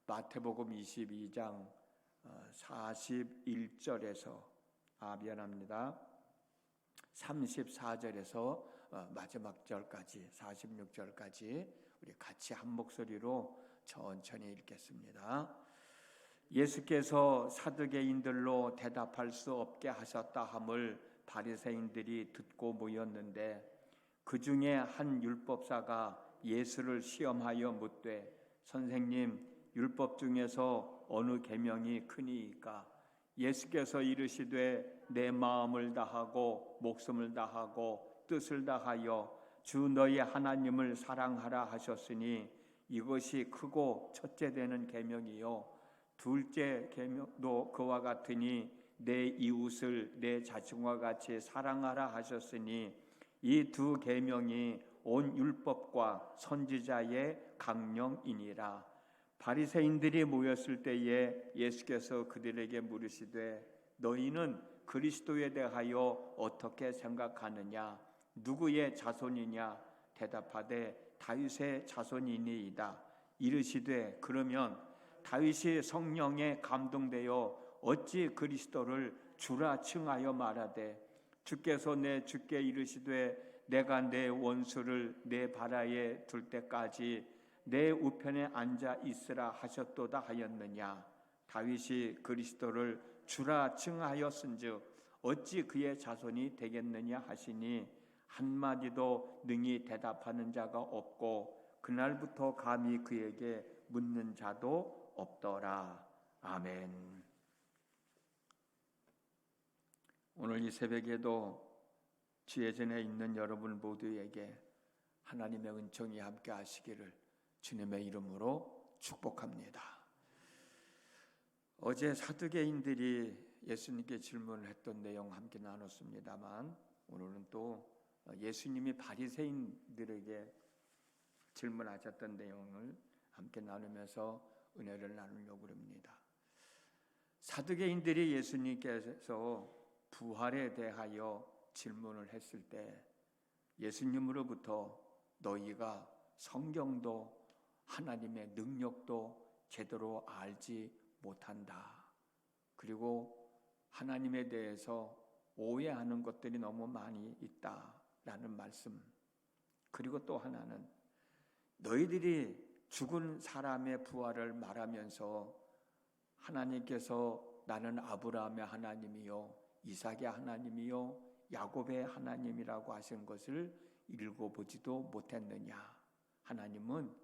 마태복음 22장 41절에서 34절에서 마지막 절까지 46절까지 우리 같이 한 목소리로 천천히 읽겠습니다. 예수께서 사두개인들로 대답할 수 없게 하셨다 함을 바리새인들이 듣고 모였는데 그 중에 한 율법사가 예수를 시험하여 묻되 선생님, 율법 중에서 어느 계명이 크니이까? 예수께서 이르시되 내 마음을 다하고 목숨을 다하고 뜻을 다하여 주 너의 하나님을 사랑하라 하셨으니 이것이 크고 첫째 되는 계명이요 둘째 계명도 그와 같으니 내 이웃을 내 자신과 같이 사랑하라 하셨으니 이 두 계명이 온 율법과 선지자의 강령이니라. 바리새인들이 모였을 때에 예수께서 그들에게 물으시되 너희는 그리스도에 대하여 어떻게 생각하느냐? 누구의 자손이냐? 대답하되 다윗의 자손이니이다. 이르시되 그러면 다윗이 성령에 감동되어 어찌 그리스도를 주라 칭하여 말하되 주께서 내 주께 이르시되 내가 내 원수를 내 발아에 둘 때까지 내 우편에 앉아 있으라 하셨도다 하였느냐? 다윗이 그리스도를 주라 칭하였은즉 어찌 그의 자손이 되겠느냐 하시니 한마디도 능히 대답하는 자가 없고 그날부터 감히 그에게 묻는 자도 없더라. 아멘. 오늘 이 새벽에도 지혜전에 있는 여러분 모두에게 하나님의 은총이 함께 하시기를 주님의 이름으로 축복합니다. 어제 사두개인들이 예수님께 질문을 했던 내용 함께 나눴습니다만 오늘은 또 예수님이 바리새인들에게 질문하셨던 내용을 함께 나누면서 은혜를 나누려고 합니다. 사두개인들이 예수님께서 부활에 대하여 질문을 했을 때 예수님으로부터 너희가 성경도 하나님의 능력도 제대로 알지 못한다. 그리고 하나님에 대해서 오해하는 것들이 너무 많이 있다라는 말씀. 그리고 또 하나는 너희들이 죽은 사람의 부활을 말하면서 하나님께서 나는 아브라함의 하나님이요 이삭의 하나님이요 야곱의 하나님이라고 하신 것을 읽어보지도 못했느냐? 하나님은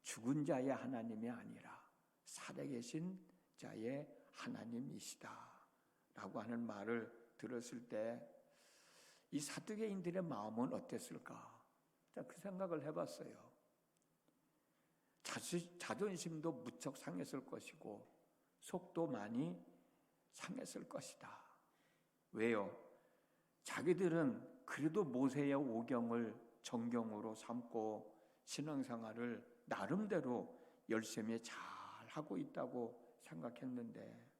죽은 자의 하나님이 아니라 살아계신 자의 하나님이시다 라고 하는 말을 들었을 때 이 사두개인들의 마음은 어땠을까? 그 생각을 해봤어요. 자존심도 무척 상했을 것이고 속도 많이 상했을 것이다. 왜요? 자기들은 그래도 모세의 오경을 정경으로 삼고 신앙생활을 나름대로 열심히 잘 하고 있다고 생각했는데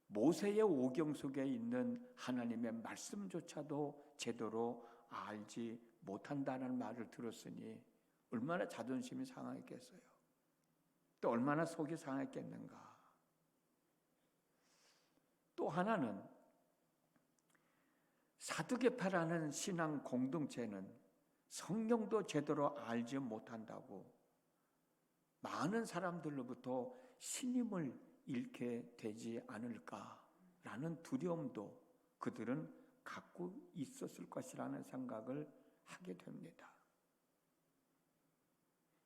모세의 오경 속에 있는 하나님의 말씀조차도 제대로 알지 못한다는 말을 들었으니 얼마나 자존심이 상했겠어요. 또 얼마나 속이 상했겠는가. 또 하나는 사두개파라는 신앙 공동체는 성경도 제대로 알지 못한다고 많은 사람들로부터 신임을 잃게 되지 않을까라는 두려움도 그들은 갖고 있었을 것이라는 생각을 하게 됩니다.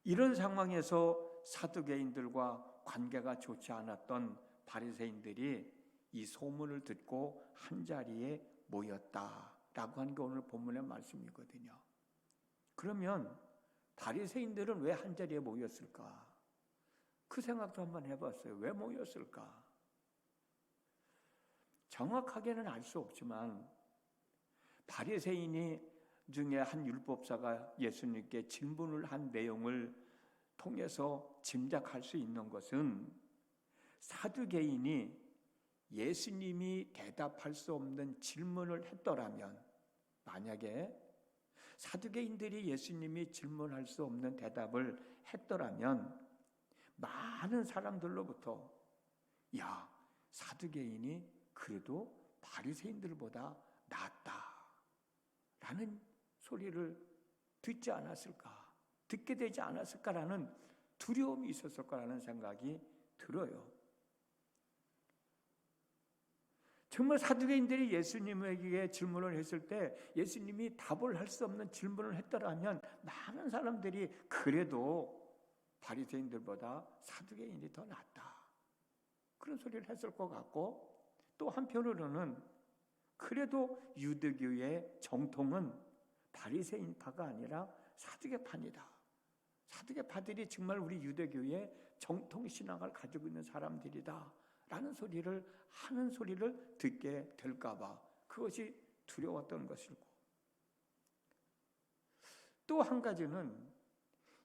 이런 상황에서 사두개인들과 관계가 좋지 않았던 바리새인들이 이 소문을 듣고 한자리에 모였다라고 하는 게 오늘 본문의 말씀이거든요. 그러면 바리새인들은 왜 한자리에 모였을까? 그 생각도 한번 해봤어요. 왜 모였을까? 정확하게는 알 수 없지만 바리새인이 중에 한 율법사가 예수님께 질문을 한 내용을 통해서 짐작할 수 있는 것은 사두개인이 예수님이 대답할 수 없는 질문을 했더라면, 만약에 사두개인들이 예수님이 질문할 수 없는 대답을 했더라면 많은 사람들로부터 야, 사두개인이 그래도 바리새인들보다 낫다라는 소리를 듣지 않았을까, 듣게 되지 않았을까라는 두려움이 있었을 거라는 생각이 들어요. 정말 사두개인들이 예수님에게 질문을 했을 때 예수님이 답을 할 수 없는 질문을 했더라면 많은 사람들이 그래도 바리새인들보다 사두개인이 더 낫다, 그런 소리를 했을 것 같고, 또 한편으로는 그래도 유대교의 정통은 바리새인파가 아니라 사두개파입니다. 사두개파들이 정말 우리 유대교의 정통 신앙을 가지고 있는 사람들이다 라는 소리를 하는 소리를 듣게 될까 봐 그것이 두려웠던 것이고, 또 한 가지는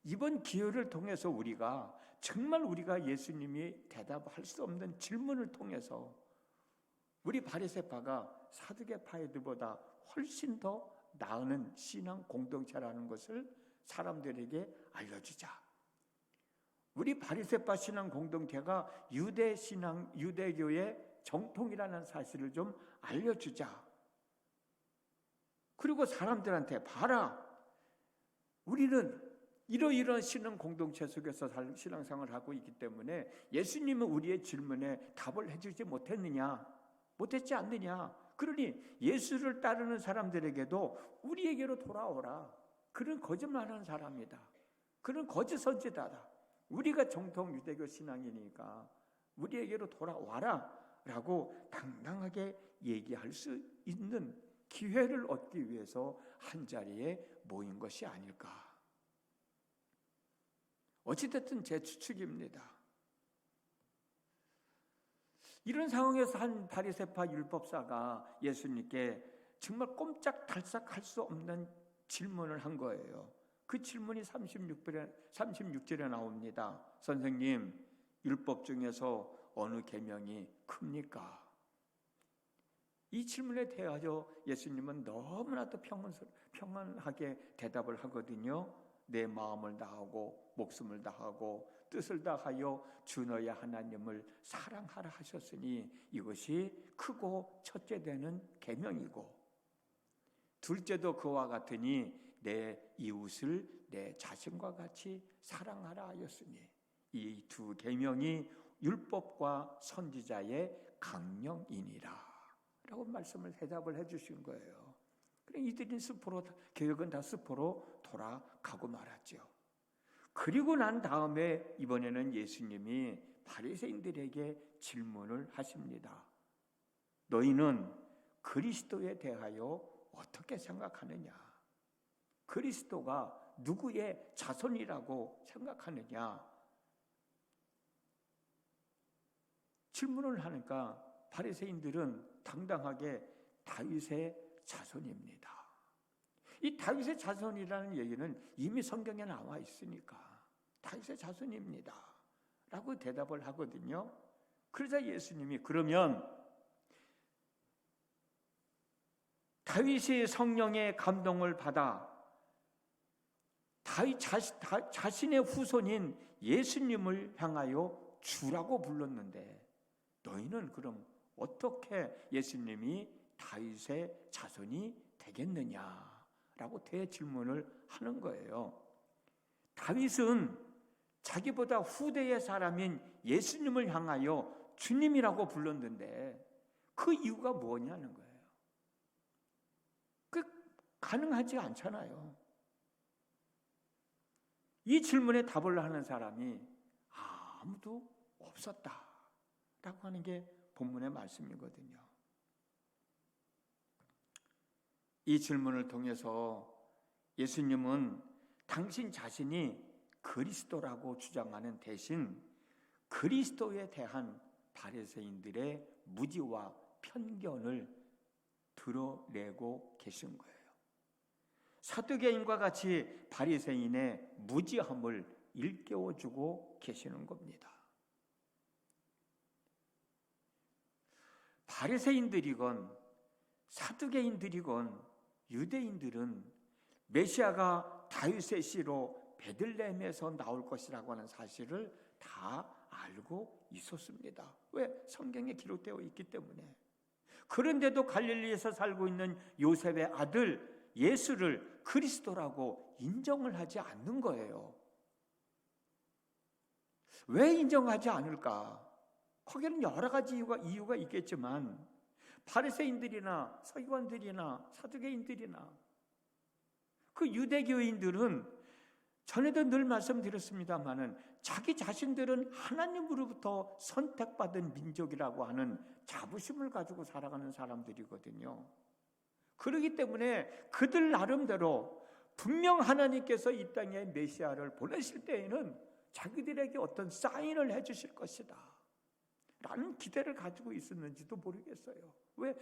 이번 기회를 통해서 우리가 정말 우리가 예수님이 대답할 수 없는 질문을 통해서 우리 바리새파가 사두개파들보다 훨씬 더 나은 신앙 공동체라는 것을 사람들에게 알려주자. 우리 바리새파 신앙 공동체가 유대 신앙, 유대교의 정통이라는 사실을 좀 알려주자. 그리고 사람들한테 봐라, 우리는 이러이러한 신앙 공동체 속에서 신앙생활을 하고 있기 때문에 예수님은 우리의 질문에 답을 해주지 못했지 않느냐. 그러니 예수를 따르는 사람들에게도 우리에게로 돌아오라. 그런 거짓말하는 사람이다, 그런 거짓 선지자다, 우리가 정통 유대교 신앙이니까 우리에게로 돌아와라 라고 당당하게 얘기할 수 있는 기회를 얻기 위해서 한자리에 모인 것이 아닐까. 어찌됐든 제 추측입니다. 이런 상황에서 한 바리새파 율법사가 예수님께 정말 꼼짝달싹할 수 없는 질문을 한 거예요. 그 질문이 36절에 나옵니다. 선생님, 율법 중에서 어느 계명이 큽니까? 이 질문에 대하여 예수님은 너무나도 평안하게 대답을 하거든요. 내 마음을 다하고 목숨을 다하고 뜻을 다하여 주 너의 하나님을 사랑하라 하셨으니 이것이 크고 첫째 되는 계명이고, 둘째도 그와 같으니 내 이웃을 내 자신과 같이 사랑하라 하였으니 이 두 계명이 율법과 선지자의 강령이니라 라고 대답을 해주신 거예요. 이들이 개혁은 다 습포로 돌아가고 말았죠. 그리고 난 다음에 이번에는 예수님이 바리새인들에게 질문을 하십니다. 너희는 그리스도에 대하여 어떻게 생각하느냐? 그리스도가 누구의 자손이라고 생각하느냐? 질문을 하니까 바리새인들은 당당하게 다윗의 자손입니다. 이 다윗의 자손이라는 얘기는 이미 성경에 나와 있으니까 다윗의 자손입니다 라고 대답을 하거든요. 그러자 예수님이 그러면 다윗이 성령의 감동을 받아 다윗 자신의 후손인 예수님을 향하여 주라고 불렀는데 너희는 그럼 어떻게 예수님이 다윗의 자손이 되겠느냐라고 대질문을 하는 거예요. 다윗은 자기보다 후대의 사람인 예수님을 향하여 주님이라고 불렀는데 그 이유가 뭐냐는 거예요. 그 가능하지 않잖아요. 이 질문에 답을 하는 사람이 아무도 없었다라고 하는 게 본문의 말씀이거든요. 이 질문을 통해서 예수님은 당신 자신이 그리스도라고 주장하는 대신 그리스도에 대한 바리새인들의 무지와 편견을 드러내고 계신 거예요. 사두개인과 같이 바리새인의 무지함을 일깨워주고 계시는 겁니다. 바리새인들이건 사두개인들이건 유대인들은 메시아가 다윗의 씨로 베들레헴에서 나올 것이라고 하는 사실을 다 알고 있었습니다. 왜? 성경에 기록되어 있기 때문에. 그런데도 갈릴리에서 살고 있는 요셉의 아들 예수를 그리스도라고 인정을 하지 않는 거예요. 왜 인정하지 않을까? 거기는 여러 가지 이유가 있겠지만 바리새인들이나 서기관들이나 사두개인들이나 그 유대교인들은 전에도 늘 말씀드렸습니다마는 자기 자신들은 하나님으로부터 선택받은 민족이라고 하는 자부심을 가지고 살아가는 사람들이거든요. 그렇기 때문에 그들 나름대로 분명 하나님께서 이 땅에 메시아를 보내실 때에는 자기들에게 어떤 사인을 해주실 것이다 라는 기대를 가지고 있었는지도 모르겠어요. 왜?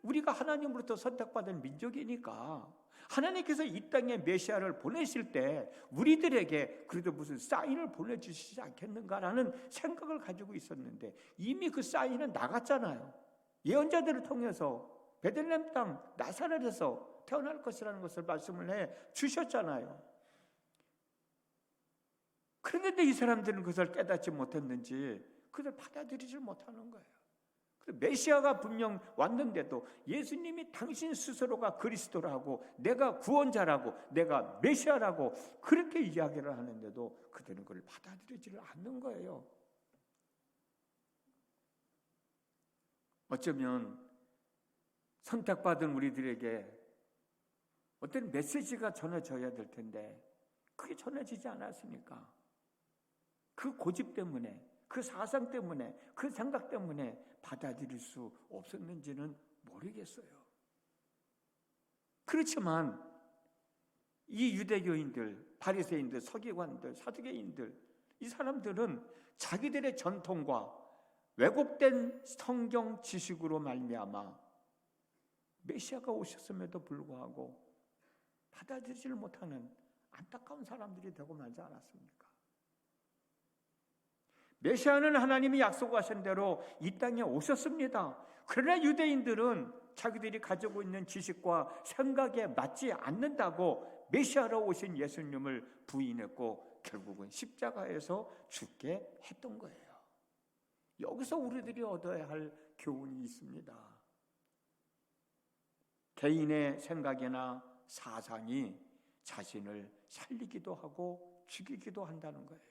우리가 하나님으로부터 선택받은 민족이니까 하나님께서 이 땅에 메시아를 보내실 때 우리들에게 그래도 무슨 사인을 보내주시지 않겠는가라는 생각을 가지고 있었는데 이미 그 사인은 나갔잖아요. 예언자들을 통해서 베들레헴 땅 나사렛에서 태어날 것이라는 것을 말씀을 해 주셨잖아요. 그런데 이 사람들은 그것을 깨닫지 못했는지 그들 받아들이지 못하는 거예요. 메시아가 분명 왔는데도 예수님이 당신 스스로가 그리스도라고 내가 구원자라고 내가 메시아라고 그렇게 이야기를 하는데도 그들은 그걸 받아들이지를 않는 거예요. 어쩌면 선택받은 우리들에게 어떤 메시지가 전해져야 될 텐데 그게 전해지지 않았으니까 그 고집 때문에 그 사상 때문에 그 생각 때문에 받아들일 수 없었는지는 모르겠어요. 그렇지만 이 유대교인들, 바리새인들, 서기관들, 사두개인들 이 사람들은 자기들의 전통과 왜곡된 성경 지식으로 말미암아 메시아가 오셨음에도 불구하고 받아들이지를 못하는 안타까운 사람들이 되고 말지 않았습니까? 메시아는 하나님이 약속하신 대로 이 땅에 오셨습니다. 그러나 유대인들은 자기들이 가지고 있는 지식과 생각에 맞지 않는다고 메시아로 오신 예수님을 부인했고 결국은 십자가에서 죽게 했던 거예요. 여기서 우리들이 얻어야 할 교훈이 있습니다. 개인의 생각이나 사상이 자신을 살리기도 하고 죽이기도 한다는 거예요.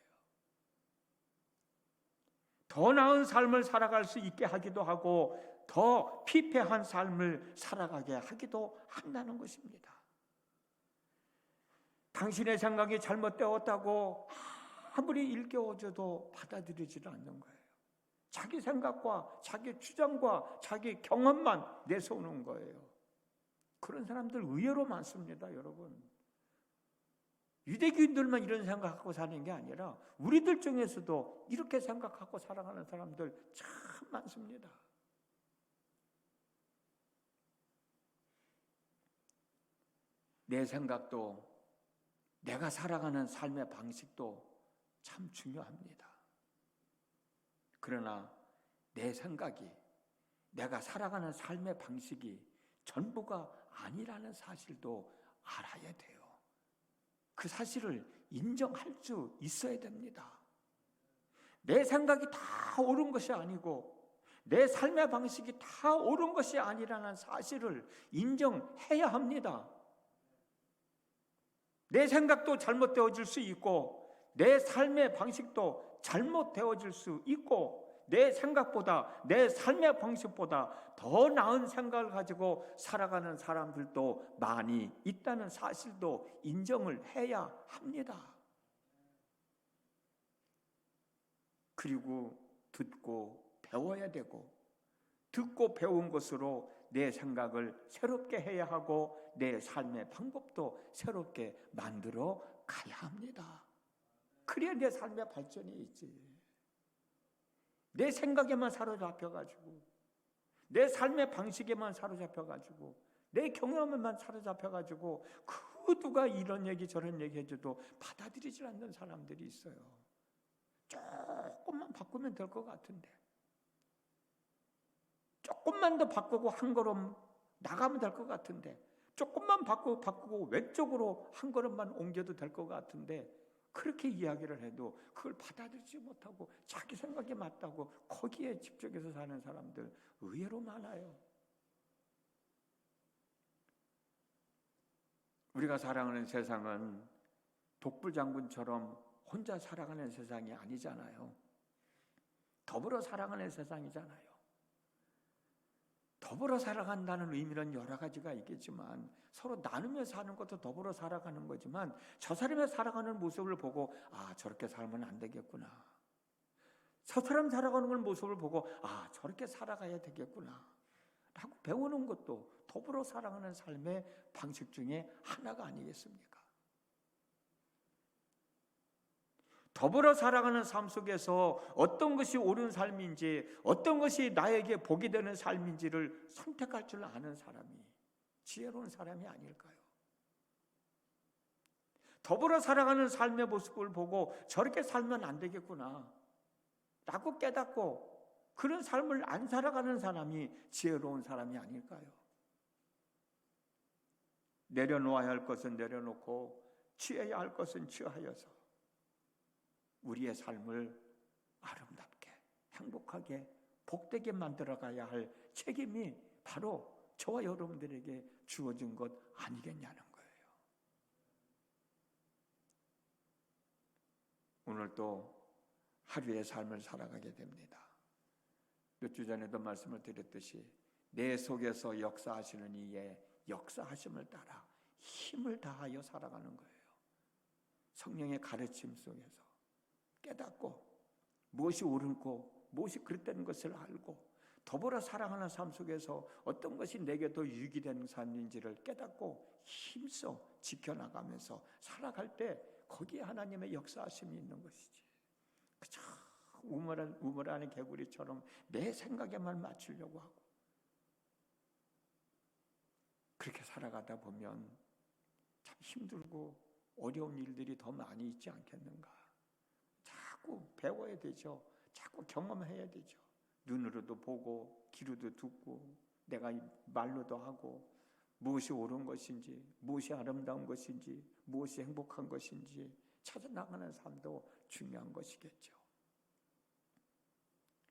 더 나은 삶을 살아갈 수 있게 하기도 하고 더 피폐한 삶을 살아가게 하기도 한다는 것입니다. 당신의 생각이 잘못되었다고 아무리 일깨워줘도 받아들이지를 않는 거예요. 자기 생각과 자기 주장과 자기 경험만 내세우는 거예요. 그런 사람들 의외로 많습니다, 여러분. 유대교인들만 이런 생각하고 사는 게 아니라 우리들 중에서도 이렇게 생각하고 살아가는 사람들 참 많습니다. 내 생각도 내가 살아가는 삶의 방식도 참 중요합니다. 그러나 내 생각이 내가 살아가는 삶의 방식이 전부가 아니라는 사실도 알아야 돼요. 그 사실을 인정할 수 있어야 됩니다. 내 생각이 다 옳은 것이 아니고 내 삶의 방식이 다 옳은 것이 아니라는 사실을 인정해야 합니다. 내 생각도 잘못되어질 수 있고 내 삶의 방식도 잘못되어질 수 있고 내 생각보다 내 삶의 방식보다 더 나은 생각을 가지고 살아가는 사람들도 많이 있다는 사실도 인정을 해야 합니다. 그리고 듣고 배워야 되고 듣고 배운 것으로 내 생각을 새롭게 해야 하고 내 삶의 방법도 새롭게 만들어 가야 합니다. 그래야 내 삶의 발전이 있지. 내 생각에만 사로잡혀가지고 내 삶의 방식에만 사로잡혀가지고 내 경험에만 사로잡혀가지고 그 누가 이런 얘기 저런 얘기 해줘도 받아들이지 않는 사람들이 있어요. 조금만 바꾸면 될 것 같은데 조금만 더 바꾸고 한 걸음 나가면 될 것 같은데 조금만 바꾸고 왼쪽으로 한 걸음만 옮겨도 될 것 같은데 그렇게 이야기를 해도 그걸 받아들이지 못하고 자기 생각에 맞다고 거기에 집중해서 사는 사람들 의외로 많아요. 우리가 살아가는 세상은 독불장군처럼 혼자 살아가는 세상이 아니잖아요. 더불어 살아가는 세상이잖아요. 더불어 살아간다는 의미는 여러 가지가 있겠지만 서로 나누며 사는 것도 더불어 살아가는 거지만 저 사람의 살아가는 모습을 보고 저렇게 살면 안 되겠구나. 저 사람 살아가는 모습을 보고 저렇게 살아가야 되겠구나 라고 배우는 것도 더불어 살아가는 삶의 방식 중에 하나가 아니겠습니까? 더불어 살아가는 삶 속에서 어떤 것이 옳은 삶인지, 어떤 것이 나에게 복이 되는 삶인지를 선택할 줄 아는 사람이 지혜로운 사람이 아닐까요? 더불어 살아가는 삶의 모습을 보고 저렇게 살면 안 되겠구나 라고 깨닫고 그런 삶을 안 살아가는 사람이 지혜로운 사람이 아닐까요? 내려놓아야 할 것은 내려놓고 취해야 할 것은 취하여서 우리의 삶을 아름답게, 행복하게, 복되게 만들어가야 할 책임이 바로 저와 여러분들에게 주어진 것 아니겠냐는 거예요. 오늘 또 하루의 삶을 살아가게 됩니다. 몇 주 전에도 말씀을 드렸듯이 내 속에서 역사하시는 이의 역사하심을 따라 힘을 다하여 살아가는 거예요. 성령의 가르침 속에서 깨닫고 무엇이 옳고 무엇이 그릇된 것을 알고 더불어 살아가는 삶 속에서 어떤 것이 내게 더 유익이 되는 삶인지를 깨닫고 힘써 지켜나가면서 살아갈 때 거기에 하나님의 역사하심이 있는 것이지. 그저 우물안의 개구리처럼 내 생각에만 맞추려고 하고 그렇게 살아가다 보면 참 힘들고 어려운 일들이 더 많이 있지 않겠는가. 자꾸 배워야 되죠. 자꾸 경험해야 되죠. 눈으로도 보고 귀로도 듣고 내가 말로도 하고 무엇이 옳은 것인지 무엇이 아름다운 것인지 무엇이 행복한 것인지 찾아나가는 삶도 중요한 것이겠죠.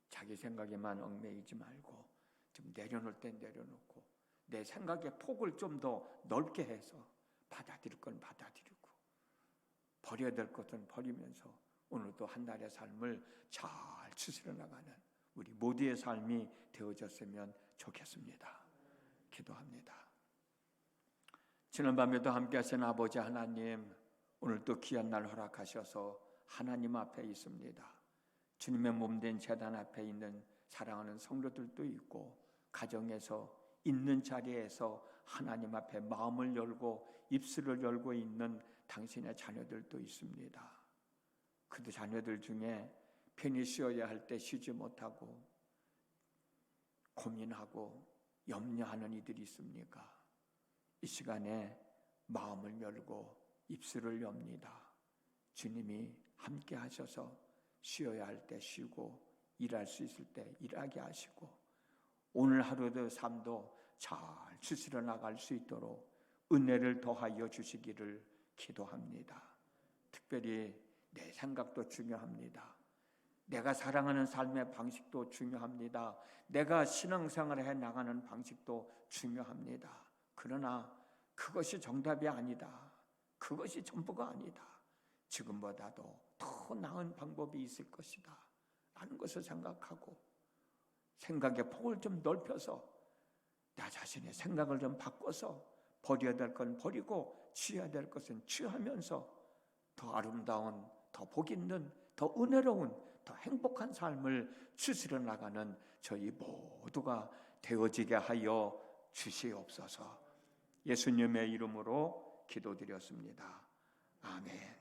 자기 생각에만 얽매이지 말고 좀 내려놓을 땐 내려놓고 내 생각의 폭을 좀 더 넓게 해서 받아들일 건 받아들이고 버려야 될 것은 버리면서 오늘도 한 날의 삶을 잘 추스려 나가는 우리 모두의 삶이 되어졌으면 좋겠습니다. 기도합니다. 지난밤에도 함께 하신 아버지 하나님, 오늘도 귀한 날 허락하셔서 하나님 앞에 있습니다. 주님의 몸된 제단 앞에 있는 사랑하는 성도들도 있고 가정에서 있는 자리에서 하나님 앞에 마음을 열고 입술을 열고 있는 당신의 자녀들도 있습니다. 그 자녀들 중에 편히 쉬어야 할 때 쉬지 못하고 고민하고 염려하는 이들이 있습니까? 이 시간에 마음을 열고 입술을 엽니다. 주님이 함께 하셔서 쉬어야 할 때 쉬고 일할 수 있을 때 일하게 하시고 오늘 하루의 삶도 잘 추스려 나갈 수 있도록 은혜를 더하여 주시기를 기도합니다. 특별히 내 생각도 중요합니다. 내가 사랑하는 삶의 방식도 중요합니다. 내가 신앙생활을 해나가는 방식도 중요합니다. 그러나 그것이 정답이 아니다. 그것이 전부가 아니다. 지금보다도 더 나은 방법이 있을 것이다 라는 것을 생각하고 생각의 폭을 좀 넓혀서 나 자신의 생각을 좀 바꿔서 버려야 될 건 버리고 취해야 될 것은 취하면서 더 아름다운, 더 복 있는, 더 은혜로운, 더 행복한 삶을 추스려 나가는 저희 모두가 되어지게 하여 주시옵소서. 예수님의 이름으로 기도드렸습니다. 아멘.